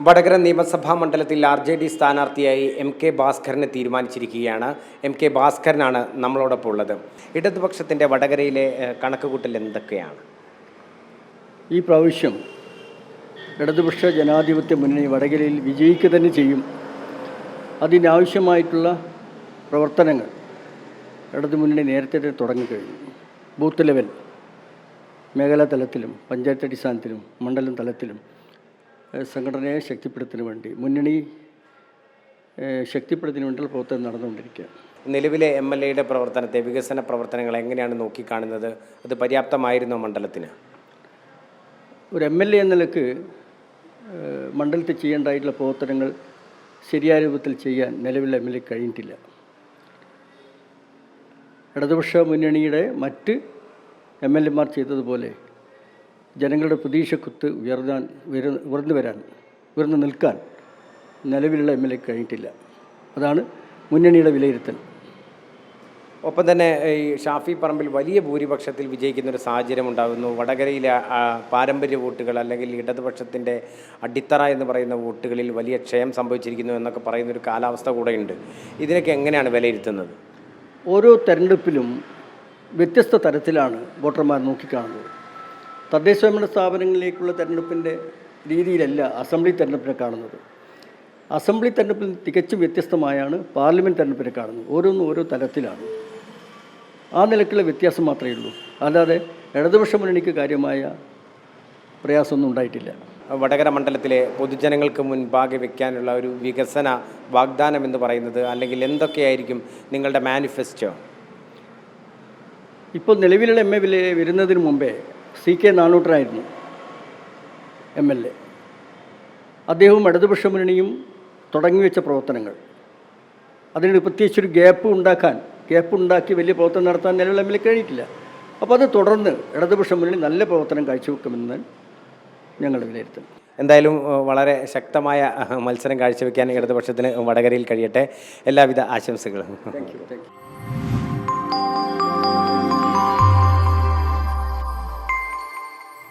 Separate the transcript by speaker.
Speaker 1: വടകര നിയമസഭാ മണ്ഡലത്തിൽ RJD സ്ഥാനാർത്ഥിയായി MK ഭാസ്കരനെ തീരുമാനിച്ചിരിക്കുകയാണ്. MK ഭാസ്കരനാണ് നമ്മളോടൊപ്പം ഉള്ളത്. ഇടതുപക്ഷത്തിൻ്റെ വടകരയിലെ കണക്കുകൂട്ടൽ എന്തൊക്കെയാണ്?
Speaker 2: ഈ പ്രാവശ്യം ഇടതുപക്ഷ ജനാധിപത്യ മുന്നണി വടകരയിൽ വിജയിക്കുക തന്നെ ചെയ്യും. അതിനാവശ്യമായിട്ടുള്ള പ്രവർത്തനങ്ങൾ ഇടതുമുന്നണി നേരത്തെ തന്നെ തുടങ്ങിക്കഴിഞ്ഞു. ബൂത്ത് ലെവൽ, മേഖലാ തലത്തിലും പഞ്ചായത്ത് അടിസ്ഥാനത്തിലും മണ്ഡലം തലത്തിലും സംഘടനയെ ശക്തിപ്പെടുത്തുന്നതിന് വേണ്ടി മുന്നണി ശക്തിപ്പെടുത്തുന്നതിന് വേണ്ടിയുള്ള പ്രവർത്തനം നടന്നുകൊണ്ടിരിക്കുക.
Speaker 1: നിലവിലെ MLAയുടെ പ്രവർത്തനത്തെ, വികസന പ്രവർത്തനങ്ങൾ എങ്ങനെയാണ് നോക്കിക്കാണുന്നത്? അത് പര്യാപ്തമായിരുന്നോ മണ്ഡലത്തിന്?
Speaker 2: ഒരു MLA എന്ന നിലക്ക് മണ്ഡലത്തിൽ ചെയ്യേണ്ടതായിട്ടുള്ള പ്രവർത്തനങ്ങൾ ശരിയായ രൂപത്തിൽ ചെയ്യാൻ നിലവിലെ MLA കഴിഞ്ഞിട്ടില്ല. ഇടതുപക്ഷ മുന്നണിയുടെ മറ്റ് MLAമാർ ചെയ്തതുപോലെ ജനങ്ങളുടെ പ്രതീക്ഷക്കുത്ത് ഉയർന്നു നിൽക്കാൻ നിലവിലുള്ള MLA കഴിഞ്ഞിട്ടില്ല. അതാണ് മുന്നണിയുടെ വിലയിരുത്തൽ.
Speaker 1: ഒപ്പം തന്നെ ഈ ഷാഫി പറമ്പിൽ വലിയ ഭൂരിപക്ഷത്തിൽ വിജയിക്കുന്നൊരു സാഹചര്യം ഉണ്ടാകുന്നു. വടകരയിലെ പാരമ്പര്യ വോട്ടുകൾ അല്ലെങ്കിൽ ഇടതുപക്ഷത്തിൻ്റെ അടിത്തറ എന്ന് പറയുന്ന വോട്ടുകളിൽ വലിയ ക്ഷയം സംഭവിച്ചിരിക്കുന്നു എന്നൊക്കെ പറയുന്നൊരു കാലാവസ്ഥ കൂടെയുണ്ട്. ഇതിനൊക്കെ എങ്ങനെയാണ് വിലയിരുത്തുന്നത്?
Speaker 2: ഓരോ തെരഞ്ഞെടുപ്പിലും വ്യത്യസ്ത തരത്തിലാണ് വോട്ടർമാർ നോക്കിക്കാണുന്നത്. തദ്ദേശ സ്വയംഭരണ സ്ഥാപനങ്ങളിലേക്കുള്ള തെരഞ്ഞെടുപ്പിൻ്റെ രീതിയിലല്ല അസംബ്ലി തെരഞ്ഞെടുപ്പിനെ കാണുന്നത്. അസംബ്ലി തെരഞ്ഞെടുപ്പിൽ തികച്ചും വ്യത്യസ്തമായാണ് പാർലമെൻറ്റ് തെരഞ്ഞെടുപ്പിനെ കാണുന്നത്. ഓരോന്നും ഓരോ തലത്തിലാണ്. ആ നിലക്കുള്ള വ്യത്യാസം മാത്രമേ ഉള്ളൂ. അല്ലാതെ ഇടതുപക്ഷ മുന്നണിക്ക് കാര്യമായ പ്രയാസമൊന്നും ഉണ്ടായിട്ടില്ല.
Speaker 1: വടകര മണ്ഡലത്തിലെ പൊതുജനങ്ങൾക്ക് മുൻപാകെ വെക്കാനുള്ള ഒരു വികസന വാഗ്ദാനം എന്ന് പറയുന്നത്, അല്ലെങ്കിൽ എന്തൊക്കെയായിരിക്കും നിങ്ങളുടെ മാനിഫെസ്റ്റോ?
Speaker 2: ഇപ്പോൾ നിലവിലുള്ള MLA വരുന്നതിന് മുമ്പേ CK നാണൂട്ടനായിരുന്നു MLA. അദ്ദേഹവും ഇടതുപക്ഷ മുന്നണിയും തുടങ്ങിവെച്ച പ്രവർത്തനങ്ങൾ, അതിന് പ്രത്യേകിച്ചൊരു ഗ്യാപ്പ് ഉണ്ടാക്കി വലിയ പ്രവർത്തനം നടത്താൻ നിലവിൽ MLA കഴിഞ്ഞിട്ടില്ല. അപ്പോൾ അത് തുടർന്ന് ഇടതുപക്ഷ മുന്നണി നല്ല പ്രവർത്തനം കാഴ്ചവെക്കുമെന്ന് ഞങ്ങളുടെ വിലയിരുത്തൽ.
Speaker 1: എന്തായാലും വളരെ ശക്തമായ മത്സരം കാഴ്ചവെക്കാൻ ഇടതുപക്ഷത്തിന് വടകരയിൽ കഴിയട്ടെ. എല്ലാവിധ ആശംസകളും.
Speaker 2: Thank you.